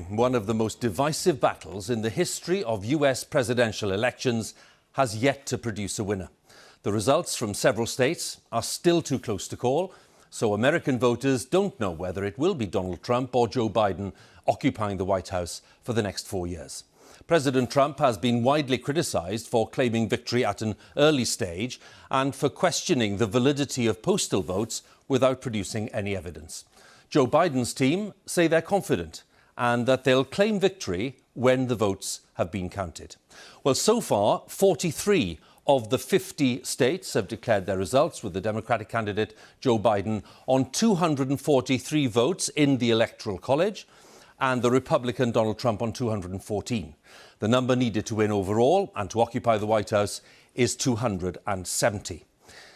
One of the most divisive battles in the history of US presidential elections has yet to produce a winner. The results from several states are still too close to call, so American voters don't know whether it will be Donald Trump or Joe Biden occupying the White House for the next 4 years. President Trump has been widely criticised for claiming victory at an early stage and for questioning the validity of postal votes without producing any evidence. Joe Biden's team say they're confident and that they'll claim victory when the votes have been counted. Well, so far, 43 of the 50 states have declared their results, with the Democratic candidate Joe Biden on 243 votes in the Electoral College and the Republican Donald Trump on 214. The number needed to win overall and to occupy the White House is 270.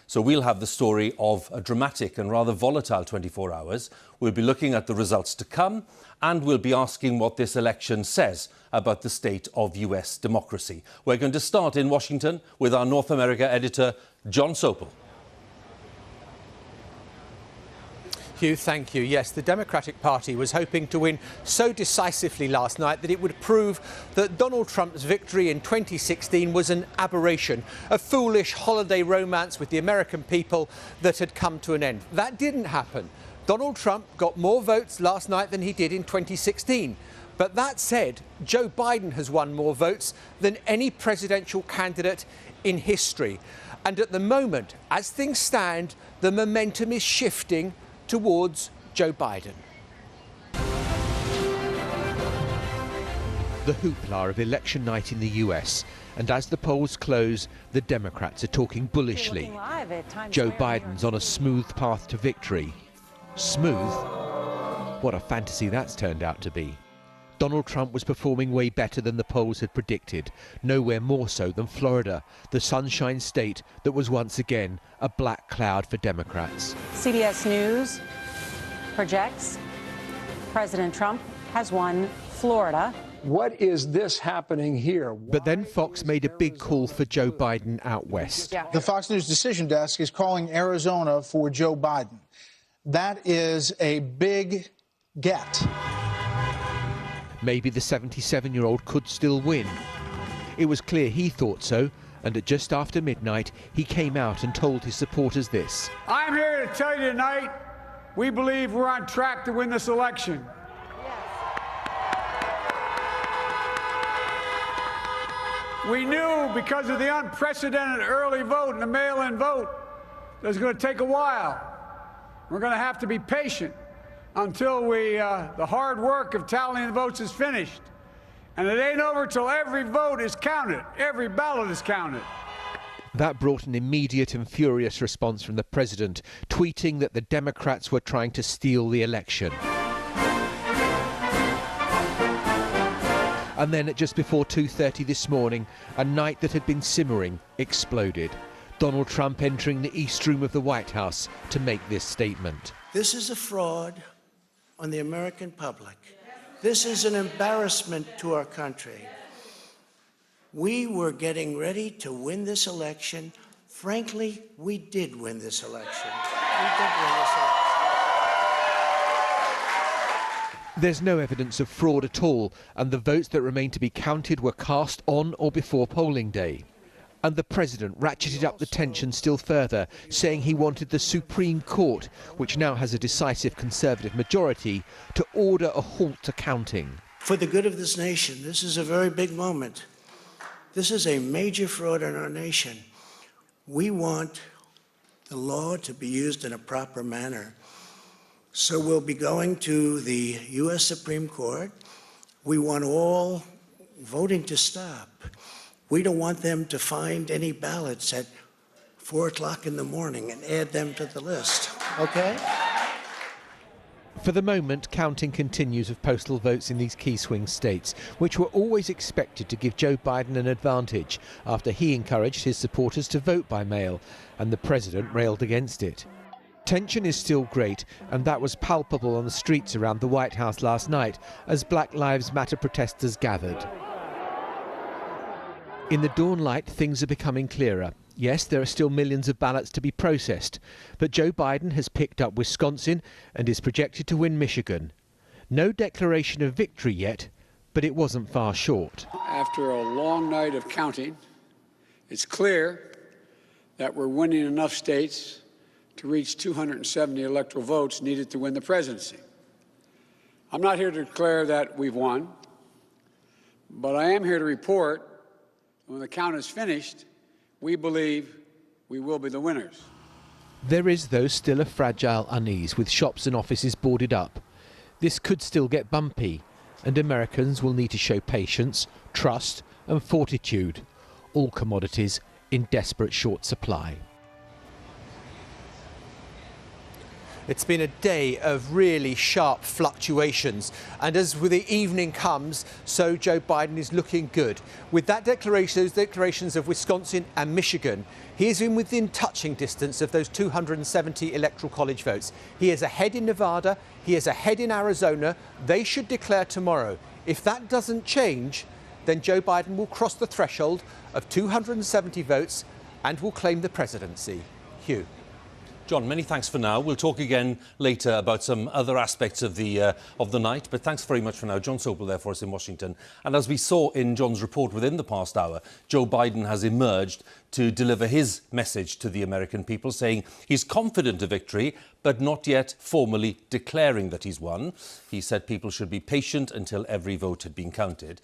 So we'll have the story of a dramatic and rather volatile 24 hours. We'll be looking at the results to come, and we'll be asking what this election says about the state of US democracy. We're going to start in Washington with our North America editor, John Sopel. Hugh, thank you. Yes, the Democratic Party was hoping to win so decisively last night that it would prove that Donald Trump's victory in 2016 was an aberration, a foolish holiday romance with the American people that had come to an end. That didn't happen. Donald Trump got more votes last night than he did in 2016. But that said, Joe Biden has won more votes than any presidential candidate in history. And at the moment, as things stand, the momentum is shifting towards Joe Biden. The hoopla of election night in the US, and as the polls close, the Democrats are talking bullishly. Joe Biden's on a smooth path to victory. Smooth? What a fantasy that's turned out to be. Donald Trump was performing way better than the polls had predicted, nowhere more so than Florida, the sunshine state that was once again a black cloud for Democrats. CBS News projects President Trump has won Florida. What is this happening here? But then Fox made a big call for Joe Biden out west. The Fox News decision desk is calling Arizona for Joe Biden. That is a big get. Maybe the 77-year-old could still win. It was clear he thought so, and at just after midnight, he came out and told his supporters this. I'm here to tell you tonight, we believe we're on track to win this election. We knew because of the unprecedented early vote and the mail-in vote that it was going to take a while. We're going to have to be patient until the hard work of tallying the votes is finished. And it ain't over till every vote is counted, every ballot is counted. That brought an immediate and furious response from the president, tweeting that the Democrats were trying to steal the election. And then at just before 2:30 this morning, a night that had been simmering exploded. Donald Trump entering the East Room of the White House to make this statement. This is a fraud on the American public. This is an embarrassment to our country. We were getting ready to win this election. Frankly, we did win this election. There's no evidence of fraud at all, and the votes that remain to be counted were cast on or before polling day. And the president ratcheted up the tension still further, saying he wanted the Supreme Court, which now has a decisive Conservative majority, to order a halt to counting. For the good of this nation, this is a very big moment. This is a major fraud in our nation. We want the law to be used in a proper manner. So we'll be going to the U.S. Supreme Court. We want all voting to stop. We don't want them to find any ballots at 4 o'clock in the morning and add them to the list, okay? For the moment, counting continues of postal votes in these key swing states, which were always expected to give Joe Biden an advantage after he encouraged his supporters to vote by mail, and the president railed against it. Tension is still great, and that was palpable on the streets around the White House last night as Black Lives Matter protesters gathered. In the dawn light, things are becoming clearer. Yes, there are still millions of ballots to be processed, but Joe Biden has picked up Wisconsin and is projected to win Michigan. No declaration of victory yet, but it wasn't far short. After a long night of counting, it's clear that we're winning enough states to reach 270 electoral votes needed to win the presidency. I'm not here to declare that we've won, but I am here to report that when the count is finished, we believe we will be the winners. There is, though, still a fragile unease, with shops and offices boarded up. This could still get bumpy, and Americans will need to show patience, trust and fortitude, all commodities in desperate short supply. It's been a day of really sharp fluctuations, and as the evening comes, so Joe Biden is looking good. With that declaration, those declarations of Wisconsin and Michigan, he is within touching distance of those 270 electoral college votes. He is ahead in Nevada, he is ahead in Arizona. They should declare tomorrow. If that doesn't change, then Joe Biden will cross the threshold of 270 votes and will claim the presidency. Hugh. John, many thanks for now. We'll talk again later about some other aspects of the night, but thanks very much for now. John Sopel there for us in Washington. And as we saw in John's report within the past hour, Joe Biden has emerged to deliver his message to the American people, saying he's confident of victory, but not yet formally declaring that he's won. He said people should be patient until every vote had been counted.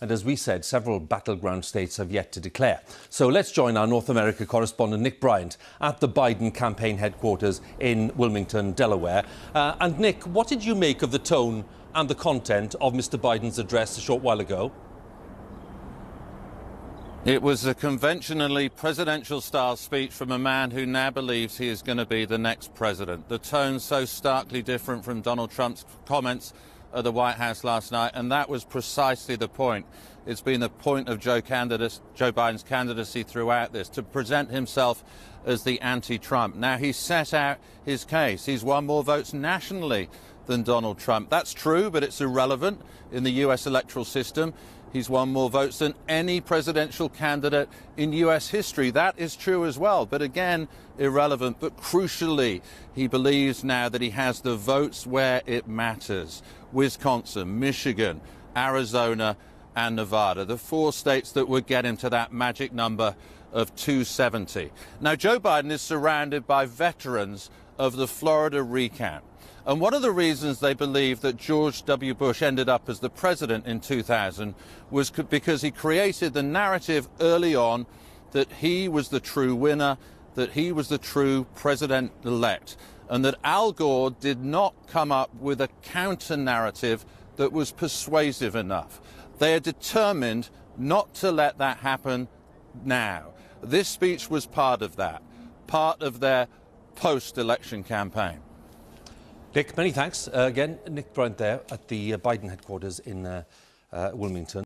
And as we said, several battleground states have yet to declare. So let's join our North America correspondent Nick Bryant at the Biden campaign headquarters in Wilmington, Delaware. And Nick, what did you make of the tone and the content of Mr. Biden's address a short while ago? It was a conventionally presidential-style speech from a man who now believes he is going to be the next president. The tone so starkly different from Donald Trump's comments at the White House last night, and that was precisely the point. It's been the point of Joe Biden's candidacy throughout this, to present himself as the anti-Trump. Now, he's set out his case. He's won more votes nationally than Donald Trump. That's true, but it's irrelevant in the U.S. electoral system. He's won more votes than any presidential candidate in U.S. history. That is true as well, but again, irrelevant. But crucially, he believes now that he has the votes where it matters. Wisconsin, Michigan, Arizona and Nevada, the 4 states that would get him to that magic number of 270. Now, Joe Biden is surrounded by veterans of the Florida recount. And one of the reasons they believe that George W. Bush ended up as the president in 2000 was because he created the narrative early on that he was the true winner, that he was the true president-elect, and that Al Gore did not come up with a counter-narrative that was persuasive enough. They are determined not to let that happen now. This speech was part of that, part of their post-election campaign. Nick, many thanks. Again, Nick Bryant there at the Biden headquarters in Wilmington.